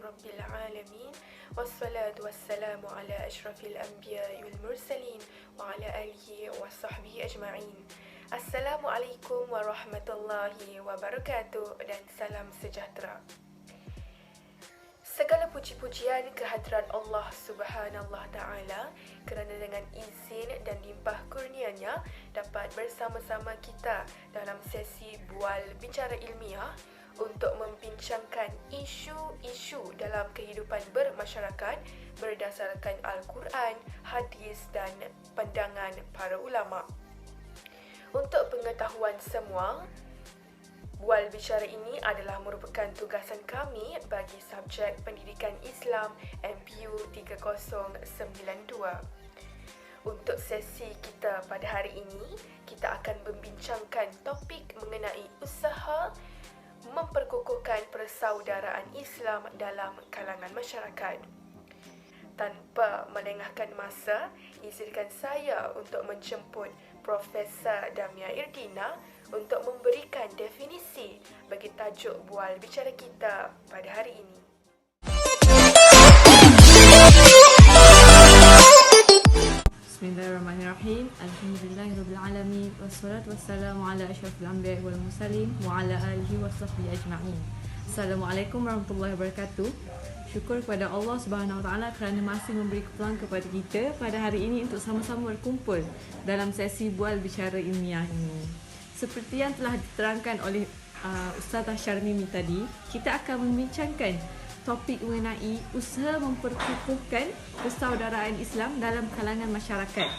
rabbil alamin. Wassalatu wassalamu ala asyrafil anbiya'i wal mursalin wa ala alihi wa sahbihi ajma'in. Assalamualaikum warahmatullahi wabarakatuh dan salam sejahtera. Segala puji-pujian kehadiran Allah Subhanahu Ta'ala kerana dengan izin dan limpah kurnianya dapat bersama-sama kita dalam sesi bual bicara ilmiah untuk membincangkan isu-isu dalam kehidupan bermasyarakat berdasarkan Al-Quran, hadis dan pandangan para ulama. Untuk pengetahuan semua, bual bicara ini adalah merupakan tugasan kami bagi subjek Pendidikan Islam MPU 3092. Untuk sesi kita pada hari ini, kita akan membincangkan topik mengenai usaha memperkukuhkan persaudaraan Islam dalam kalangan masyarakat. Tanpa melengahkan masa, izinkan saya untuk menjemput Profesor Damia Irdina untuk memberikan definisi bagi tajuk bual bicara kita pada hari ini. Bismillahirrahmanirrahim. Alhamdulillahirrabbilalamin. Wassalatu wassalamu ala asyrafil anbiya'i wal mursalin wa ala alihi wa sahbihi ajma'in. Assalamualaikum warahmatullahi wabarakatuh. Syukur kepada Allah Subhanahu Wa Taala kerana masih memberi peluang kepada kita pada hari ini untuk sama-sama berkumpul dalam sesi bual bicara ilmiah ini. Seperti yang telah diterangkan oleh Ustazah Syarmimi tadi, kita akan membincangkan topik mengenai usaha memperkukuhkan persaudaraan Islam dalam kalangan masyarakat.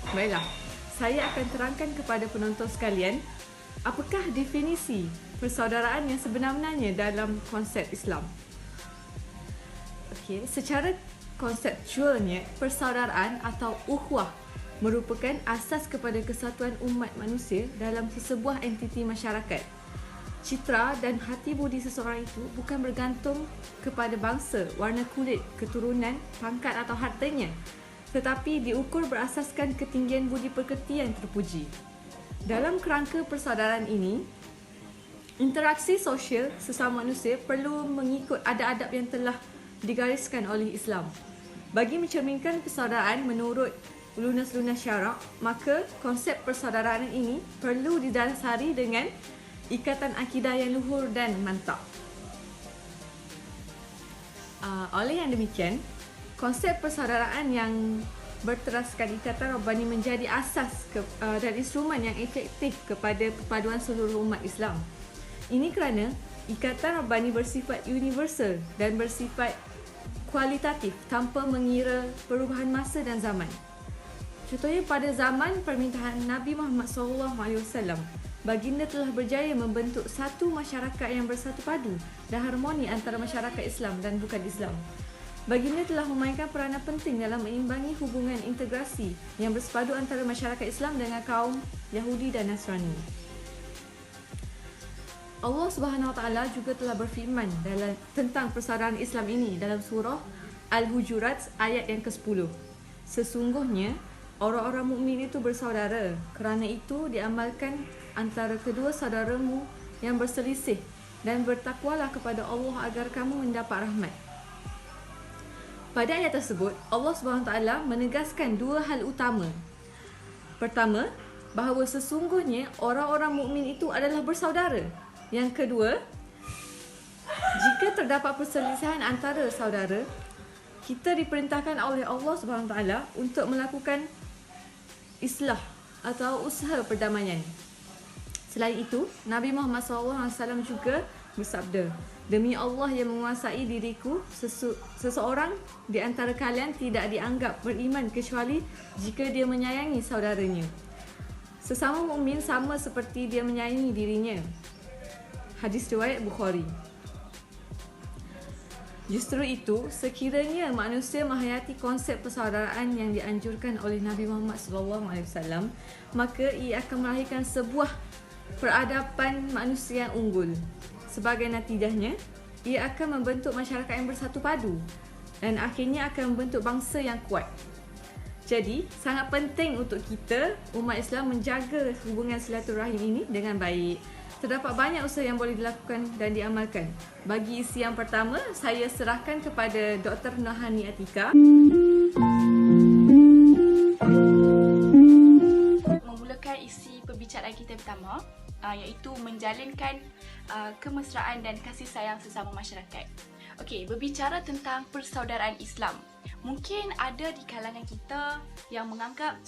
Baiklah, saya akan terangkan kepada penonton sekalian apakah definisi persaudaraan yang sebenarnya dalam konsep Islam. Okey, secara konseptualnya, persaudaraan atau ukhuwah merupakan asas kepada kesatuan umat manusia dalam sesebuah entiti masyarakat. Citra dan hati budi seseorang itu bukan bergantung kepada bangsa, warna kulit, keturunan, pangkat atau hartanya, tetapi diukur berasaskan ketinggian budi pekerti yang terpuji. Dalam kerangka persaudaraan ini, interaksi sosial sesama manusia perlu mengikut adab-adab yang telah digariskan oleh Islam. Bagi mencerminkan persaudaraan menurut lunas-lunas syarak, maka konsep persaudaraan ini perlu didasari dengan ikatan akidah yang luhur dan mantap. Oleh yang demikian, konsep persaudaraan yang berteraskan ikatan Rabbani menjadi asas dan instrumen yang efektif kepada perpaduan seluruh umat Islam. Ini kerana ikatan Rabbani bersifat universal dan bersifat kualitatif tanpa mengira perubahan masa dan zaman. Contohnya pada zaman permintaan Nabi Muhammad SAW, baginda telah berjaya membentuk satu masyarakat yang bersatu padu dan harmoni antara masyarakat Islam dan bukan Islam. Baginda telah memainkan peranan penting dalam meimbangi hubungan integrasi yang bersepadu antara masyarakat Islam dengan kaum Yahudi dan Nasrani. Allah Subhanahu Wa Taala juga telah berfirman tentang persaudaraan Islam ini dalam surah Al-Hujurat ayat yang ke-10. Sesungguhnya orang-orang mukmin itu bersaudara, kerana itu diamalkan antara kedua saudaramu yang berselisih dan bertakwalah kepada Allah agar kamu mendapat rahmat. Pada ayat tersebut, Allah SWT menegaskan dua hal utama. Pertama, bahawa sesungguhnya orang-orang mukmin itu adalah bersaudara. Yang kedua, jika terdapat perselisihan antara saudara, kita diperintahkan oleh Allah SWT untuk melakukan islah atau usaha perdamaian. Selain itu, Nabi Muhammad SAW juga bersabda, "Demi Allah yang menguasai diriku, seseorang di antara kalian tidak dianggap beriman kecuali jika dia menyayangi saudaranya. Sesama mukmin sama seperti dia menyayangi dirinya." Hadis riwayat Bukhari. Justru itu, sekiranya manusia menghayati konsep persaudaraan yang dianjurkan oleh Nabi Muhammad SAW, maka ia akan melahirkan sebuah peradaban manusia yang unggul. Sebagai natijahnya, ia akan membentuk masyarakat yang bersatu padu dan akhirnya akan membentuk bangsa yang kuat. Jadi, sangat penting untuk kita, umat Islam, menjaga hubungan silaturahim ini dengan baik. Terdapat banyak usaha yang boleh dilakukan dan diamalkan. Bagi isi yang pertama, saya serahkan kepada Dr. Nurhani Atika. Memulakan isi perbicaraan kita pertama, iaitu menjalinkan kemesraan dan kasih sayang sesama masyarakat. Okey, berbicara tentang persaudaraan Islam. Mungkin ada di kalangan kita yang menganggap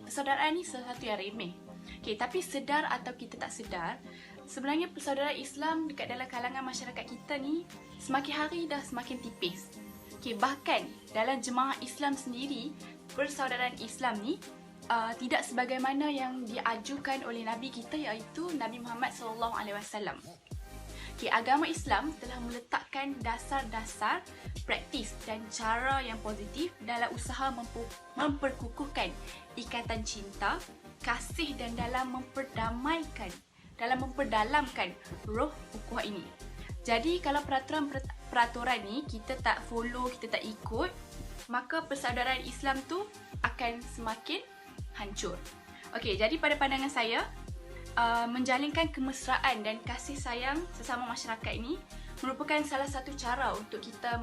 persaudaraan ni sesuatu yang remeh. Okey, tapi sedar atau kita tak sedar, sebenarnya persaudaraan Islam dekat dalam kalangan masyarakat kita ni semakin hari dah semakin tipis. Okey, bahkan dalam jemaah Islam sendiri, persaudaraan Islam ni tidak sebagaimana yang diajukan oleh Nabi kita, iaitu Nabi Muhammad SAW. Okay, agama Islam telah meletakkan dasar-dasar praktis dan cara yang positif dalam usaha memperkukuhkan ikatan cinta, kasih dan dalam memperdalamkan roh ukhuwah ini. Jadi kalau peraturan ni kita tak follow, kita tak ikut, maka persaudaraan Islam tu akan semakin hancur. Okey, jadi pada pandangan saya, menjalinkan kemesraan dan kasih sayang sesama masyarakat ini merupakan salah satu cara untuk kita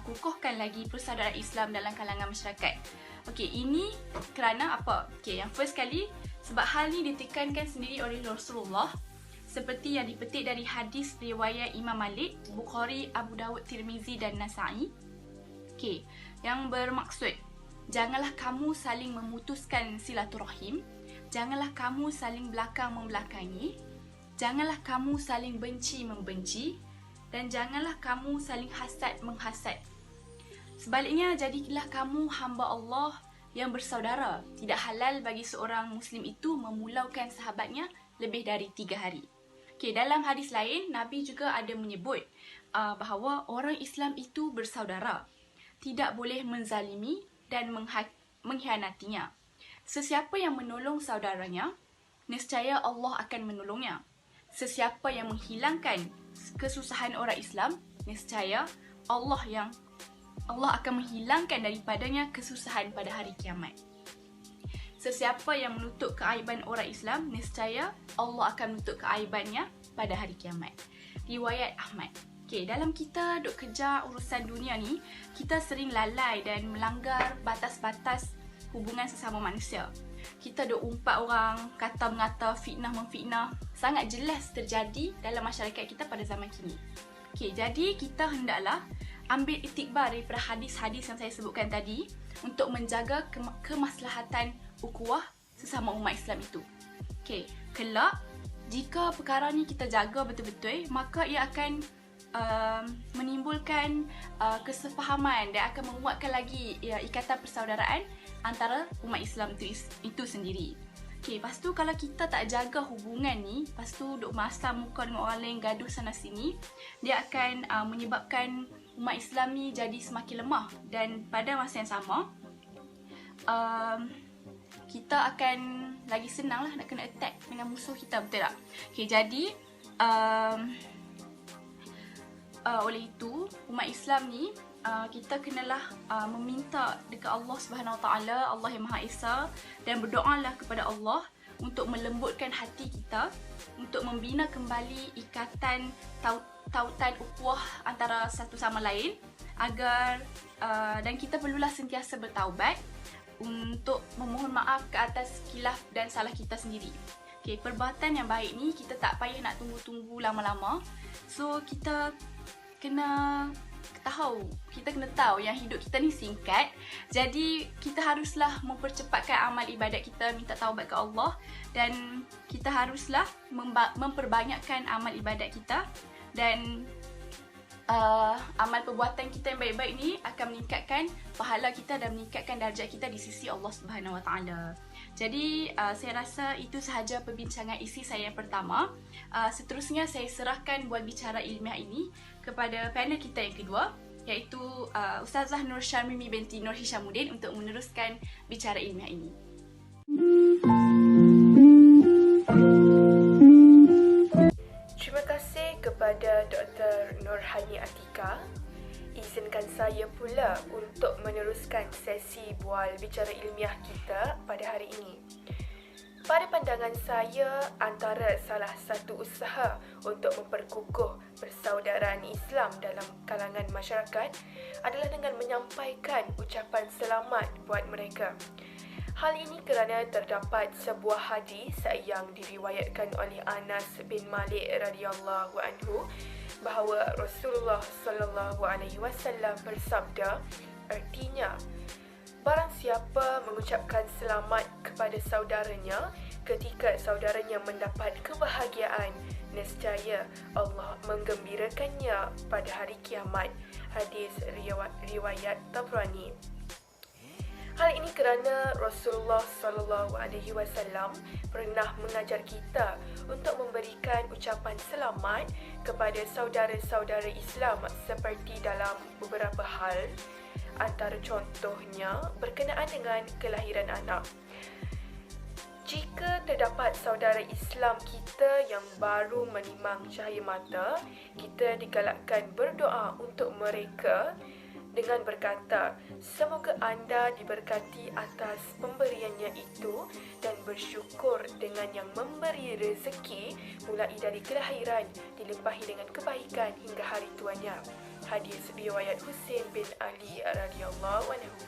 kukuhkan lagi persaudaraan Islam dalam kalangan masyarakat. Okey, ini kerana apa? Okey, yang first kali, sebab hal ni ditekankan sendiri oleh Rasulullah seperti yang dipetik dari hadis riwayat Imam Malik, Bukhari, Abu Dawud, Tirmizi dan Nasa'i. Okey, yang bermaksud, janganlah kamu saling memutuskan silaturahim, janganlah kamu saling belakang membelakangi, janganlah kamu saling benci membenci, dan janganlah kamu saling hasad menghasad. Sebaliknya, jadilah kamu hamba Allah yang bersaudara. Tidak halal bagi seorang Muslim itu memulaukan sahabatnya lebih dari 3 hari. Okay, dalam hadis lain, Nabi juga ada menyebut bahawa orang Islam itu bersaudara. Tidak boleh menzalimi dan mengkhianatinya. Sesiapa yang menolong saudaranya, nescaya Allah akan menolongnya. Sesiapa yang menghilangkan kesusahan orang Islam, nescaya Allah akan menghilangkan daripadanya kesusahan pada hari kiamat. Sesiapa yang menutup keaiban orang Islam, nescaya Allah akan menutup keaibannya pada hari kiamat. Riwayat Ahmad. Okay, dalam kita duk kejar urusan dunia ni, kita sering lalai dan melanggar batas-batas hubungan sesama manusia. Kita duk umpat orang, kata-mengata, fitnah-memfitnah. Sangat jelas terjadi dalam masyarakat kita pada zaman kini. Okay, jadi kita hendaklah ambil iktikbar daripada hadis-hadis yang saya sebutkan tadi untuk menjaga kemaslahatan ukhuwah sesama umat Islam itu. Okay, kelak jika perkara ni kita jaga betul-betul, maka ia akan menimbulkan kesefahaman dan akan menguatkan lagi ikatan persaudaraan antara umat Islam itu sendiri. Okay, lepas tu kalau kita tak jaga hubungan ni, lepas tu duk masam muka dengan orang lain, gaduh sana sini, dia akan menyebabkan umat Islam ni jadi semakin lemah. Dan pada masa yang sama, kita akan lagi senang lah nak kena attack dengan musuh kita, betul tak? Okay, jadi oleh itu, umat Islam ni kita kenalah meminta dekat Allah Subhanahu Wa Taala, Allah yang Maha Esa, dan berdoalah kepada Allah untuk melembutkan hati kita, untuk membina kembali ikatan tautan ukhuwah antara satu sama lain, agar dan kita perlulah sentiasa bertaubat untuk memohon maaf ke atas khilaf dan salah kita sendiri. Okay, perbuatan yang baik ni kita tak payah nak tunggu-tunggu lama-lama. So kita kena tahu yang hidup kita ni singkat. Jadi kita haruslah mempercepatkan amal ibadat kita, minta taubat ke Allah, dan kita haruslah memperbanyakkan amal ibadat kita, dan amal perbuatan kita yang baik-baik ni akan meningkatkan pahala kita dan meningkatkan darjat kita di sisi Allah Subhanahu Wa Taala. Jadi saya rasa itu sahaja perbincangan isi saya yang pertama. Seterusnya saya serahkan buat bicara ilmiah ini kepada panel kita yang kedua, iaitu Ustazah Nur Syarmimi binti Nur Hishamuddin untuk meneruskan bicara ilmiah ini. Terima kasih kepada Dr. Nurhani Atika. Izinkan saya pula untuk meneruskan sesi buah awal bicara ilmiah kita pada hari ini. Pada pandangan saya, antara salah satu usaha untuk memperkukuh persaudaraan Islam dalam kalangan masyarakat adalah dengan menyampaikan ucapan selamat buat mereka. Hal ini kerana terdapat sebuah hadis yang diriwayatkan oleh Anas bin Malik radhiyallahu anhu bahawa Rasulullah sallallahu alaihi wasallam bersabda, artinya, barang siapa mengucapkan selamat kepada saudaranya ketika saudaranya mendapat kebahagiaan, nescaya Allah menggembirakannya pada hari kiamat. Hadis riwayat Tabrani. Hal ini kerana Rasulullah sallallahu alaihi wasallam pernah mengajar kita untuk memberikan ucapan selamat kepada saudara-saudara Islam seperti dalam beberapa hal. Antara contohnya berkenaan dengan kelahiran anak. Jika terdapat saudara Islam kita yang baru menimang cahaya mata, kita digalakkan berdoa untuk mereka dengan berkata, semoga anda diberkati atas pemberiannya itu dan bersyukur dengan yang memberi rezeki mulai dari kelahiran dilimpahi dengan kebaikan hingga hari tuanya. Hadis riwayat Husain bin Ali radhiyallahu anhu.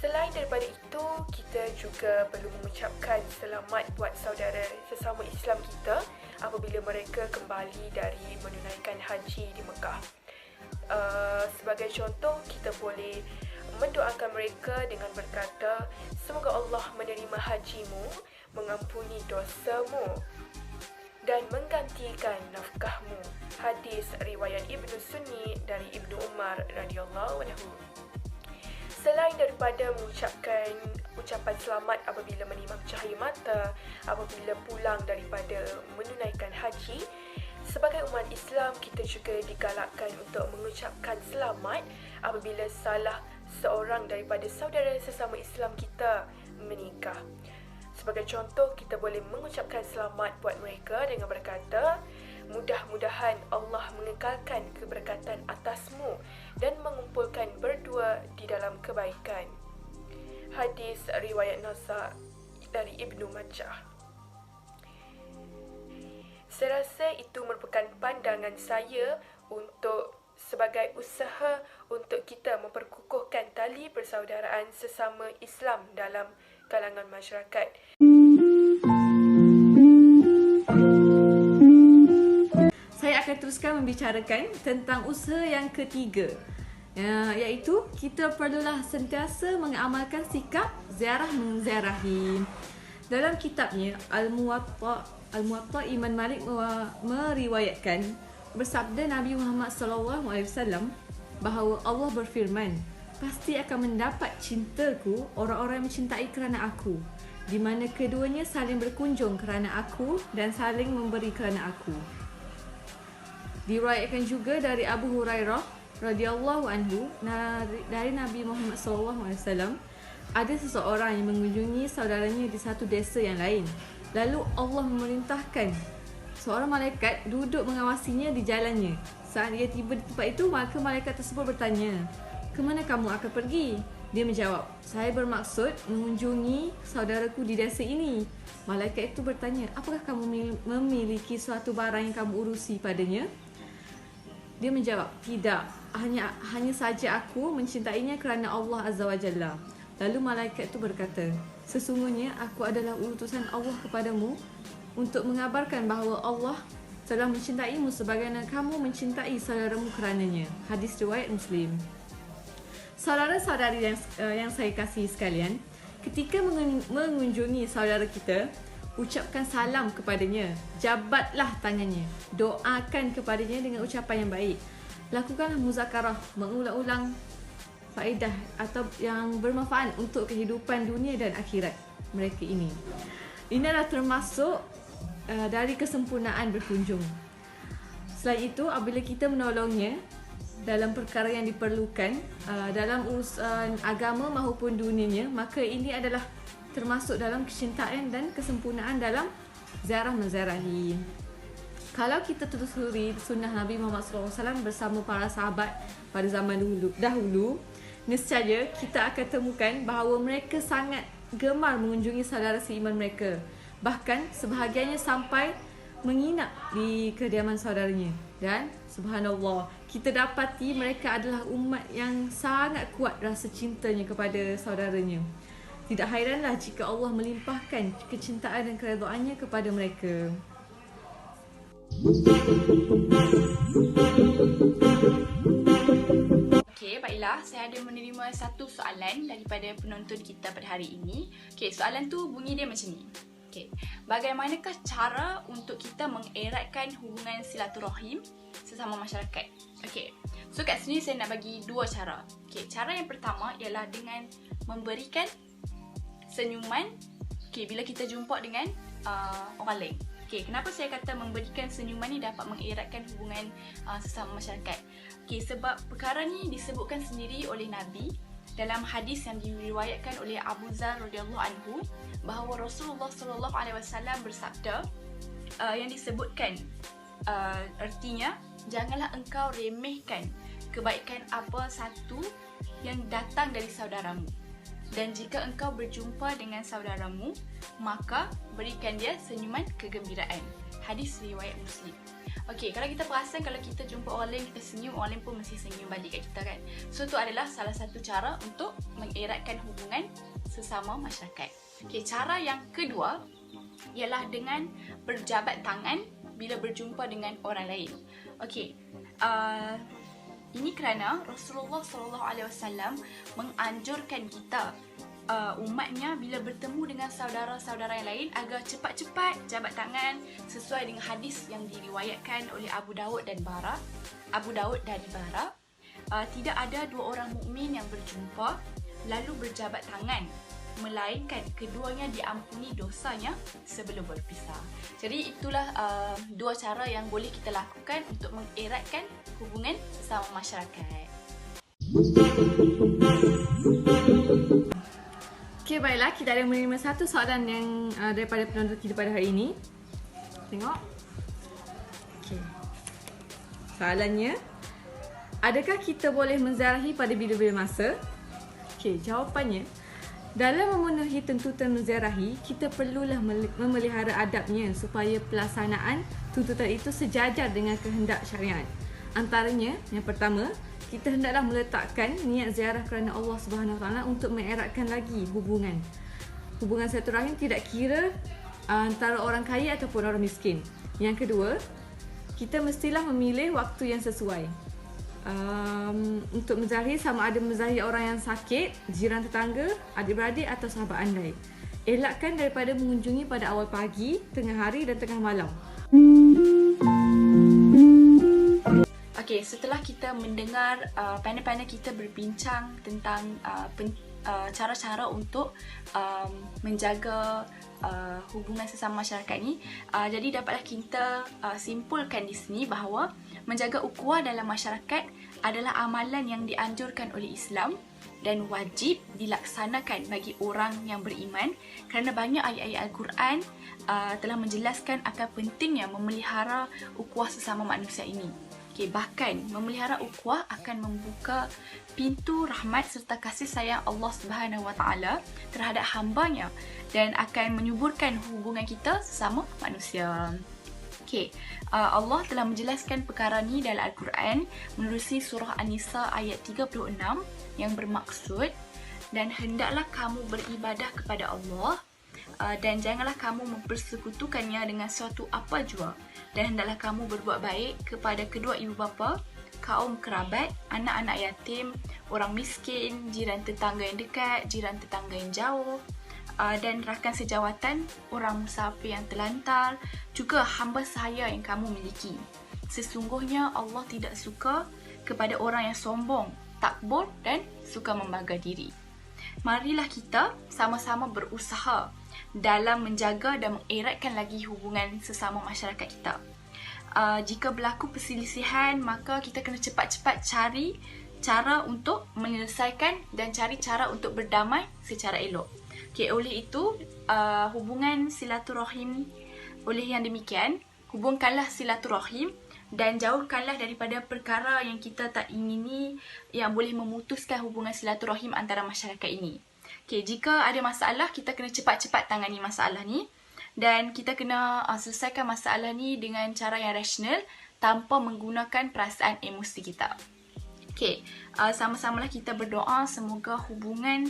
Selain daripada itu, kita juga perlu mengucapkan selamat buat saudara sesama Islam kita apabila mereka kembali dari menunaikan haji di Mekah. Sebagai contoh, kita boleh mendoakan mereka dengan berkata, semoga Allah menerima hajimu, mengampuni dosamu dan menggantikan nafkahmu. Hadis riwayat Ibnu Sunni dari Ibnu Umar radhiyallahu anhu. Selain daripada mengucapkan ucapan selamat apabila menimang cahaya mata, apabila pulang daripada menunaikan haji, sebagai umat Islam kita juga digalakkan untuk mengucapkan selamat apabila salah seorang daripada saudara sesama Islam kita menikah. Sebagai contoh, kita boleh mengucapkan selamat buat mereka dengan berkata, mudah-mudahan Allah mengekalkan keberkatan atasmu dan mengumpulkan berdua di dalam kebaikan. Hadis riwayat Nasa dari Ibnu Majah. Saya rasa itu merupakan pandangan saya untuk sebagai usaha untuk kita memperkukuhkan tali persaudaraan sesama Islam dalam kalangan masyarakat. Saya akan teruskan membicarakan tentang usaha yang ketiga, iaitu kita perlulah sentiasa mengamalkan sikap ziarah menziarahi. Dalam kitabnya Al-Muwatta Imam Malik meriwayatkan bersabda Nabi Muhammad SAW bahawa Allah berfirman, pasti akan mendapat cintaku orang-orang yang mencintai kerana aku, di mana keduanya saling berkunjung kerana aku dan saling memberi kerana aku. Diriwayatkan juga dari Abu Hurairah radhiyallahu anhu dari Nabi Muhammad SAW, ada seseorang yang mengunjungi saudaranya di satu desa yang lain. Lalu Allah memerintahkan seorang malaikat duduk mengawasinya di jalannya. Saat dia tiba di tempat itu, maka malaikat tersebut bertanya, "Ke mana kamu akan pergi?" Dia menjawab, "Saya bermaksud mengunjungi saudaraku di desa ini." Malaikat itu bertanya, "Apakah kamu memiliki suatu barang yang kamu urusi padanya?" Dia menjawab, "Tidak, hanya saja aku mencintainya kerana Allah Azza wa Jalla." Lalu malaikat itu berkata, "Sesungguhnya aku adalah utusan Allah kepadamu untuk mengabarkan bahawa Allah telah mencintaimu sebagaimana kamu mencintai saudaramu kerananya." Hadis riwayat Muslim. Saudara-saudari yang saya kasihi sekalian, ketika mengunjungi saudara kita, ucapkan salam kepadanya, jabatlah tangannya, doakan kepadanya dengan ucapan yang baik. Lakukanlah muzakarah, mengulang-ulang faedah atau yang bermanfaat untuk kehidupan dunia dan akhirat mereka ini. Ini adalah termasuk dari kesempurnaan berkunjung. Selain itu, apabila kita menolongnya dalam perkara yang diperlukan dalam urusan agama maupun dunianya, maka ini adalah termasuk dalam kecintaan dan kesempurnaan dalam ziarah menziarahi. Kalau kita telusuri sunnah Nabi Muhammad SAW bersama para sahabat pada zaman dahulu, nescaya kita akan temukan bahawa mereka sangat gemar mengunjungi saudara seiman mereka. Bahkan sebahagiannya sampai menginap di kediaman saudaranya. Dan subhanallah, kita dapati mereka adalah umat yang sangat kuat rasa cintanya kepada saudaranya. Tidak hairanlah jika Allah melimpahkan kecintaan dan keredaannya kepada mereka. Okey, baiklah. Saya ada menerima satu soalan daripada penonton kita pada hari ini. Okey, soalan tu bunyi dia macam ni. Okey, bagaimanakah cara untuk kita mengeratkan hubungan silaturahim sesama masyarakat? Okey, so kat sini saya nak bagi dua cara. Okey, cara yang pertama ialah dengan memberikan senyuman bila kita jumpa dengan orang lain. Kenapa saya kata memberikan senyuman ni dapat mengeratkan hubungan sesama masyarakat? Sebab perkara ni disebutkan sendiri oleh Nabi dalam hadis yang diriwayatkan oleh Abu Zar radhiyallahu anhu, bahawa Rasulullah sallallahu alaihi wasallam bersabda, yang disebutkan artinya, janganlah engkau remehkan kebaikan apa satu yang datang dari saudaramu. Dan jika engkau berjumpa dengan saudaramu, maka berikan dia senyuman kegembiraan. Hadis riwayat Muslim. Kalau kita perasan, kalau kita jumpa orang lain, kita senyum, orang lain pun mesti senyum balik kat kita kan. So tu adalah salah satu cara untuk mengeratkan hubungan sesama masyarakat. Cara yang kedua ialah dengan berjabat tangan bila berjumpa dengan orang lain. Ini kerana Rasulullah SAW menganjurkan kita, umatnya, bila bertemu dengan saudara-saudara yang lain agar cepat-cepat jabat tangan sesuai dengan hadis yang diriwayatkan oleh Abu Dawud dan Bara. Tidak ada dua orang mukmin yang berjumpa lalu berjabat tangan, melainkan keduanya diampuni dosanya sebelum berpisah. Jadi itulah dua cara yang boleh kita lakukan untuk mengeratkan hubungan sesama masyarakat. Baiklah, kita ada menerima satu soalan yang daripada penonton kita pada hari ini. Tengok. Soalannya, adakah kita boleh menziarahi pada bila-bila masa? Jawapannya, dalam memenuhi tuntutan menziarahi, kita perlulah memelihara adabnya supaya pelaksanaan tuntutan itu sejajar dengan kehendak syariat. Antaranya, yang pertama, kita hendaklah meletakkan niat ziarah kerana Allah Subhanahu Wa Taala untuk mengeratkan lagi hubungan silaturahim, tidak kira antara orang kaya ataupun orang miskin. Yang kedua, kita mestilah memilih waktu yang sesuai untuk menziarahi, sama ada menziarahi orang yang sakit, jiran tetangga, adik-beradik atau sahabat andai. Elakkan daripada mengunjungi pada awal pagi, tengah hari dan tengah malam. Setelah kita mendengar panel-panel kita berbincang tentang cara-cara untuk menjaga hubungan sesama masyarakat ni, jadi dapatlah kita simpulkan di sini bahawa menjaga ukhuwah dalam masyarakat adalah amalan yang dianjurkan oleh Islam dan wajib dilaksanakan bagi orang yang beriman, kerana banyak ayat-ayat Al-Quran telah menjelaskan akan pentingnya memelihara ukhuwah sesama manusia ini. Bahkan memelihara ukhuwah akan membuka pintu rahmat serta kasih sayang Allah Subhanahu Wa Taala terhadap hambanya dan akan menyuburkan hubungan kita sesama manusia. Allah telah menjelaskan perkara ni dalam Al-Quran menerusi surah An-Nisa ayat 36 yang bermaksud, dan hendaklah kamu beribadah kepada Allah dan janganlah kamu mempersekutukannya dengan suatu apa jua, dan hendaklah kamu berbuat baik kepada kedua ibu bapa, kaum kerabat, anak-anak yatim, orang miskin, jiran tetangga yang dekat, jiran tetangga yang jauh, dan rakan sejawatan, orang musafir yang terlantar, juga hamba sahaya yang kamu miliki. Sesungguhnya Allah tidak suka kepada orang yang sombong, takbur dan suka membangga diri. Marilah kita sama-sama berusaha dalam menjaga dan mengeratkan lagi hubungan sesama masyarakat kita. Jika berlaku perselisihan, maka kita kena cepat-cepat cari cara untuk menyelesaikan dan cari cara untuk berdamai secara elok. Oleh itu, hubungan silaturahim, oleh yang demikian, hubungkanlah silaturahim dan jauhkanlah daripada perkara yang kita tak ingini yang boleh memutuskan hubungan silaturahim antara masyarakat ini. Okay, jika ada masalah, kita kena cepat-cepat tangani masalah ni dan kita kena selesaikan masalah ni dengan cara yang rasional tanpa menggunakan perasaan emosi kita. Okay, sama-samalah kita berdoa semoga hubungan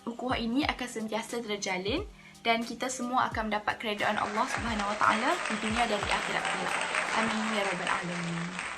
ukhuwah ini akan sentiasa terjalin dan kita semua akan mendapat keredaan Allah Subhanahu Wa Taala di dunia dan di akhirat kelak. Amin ya rabbal alamin.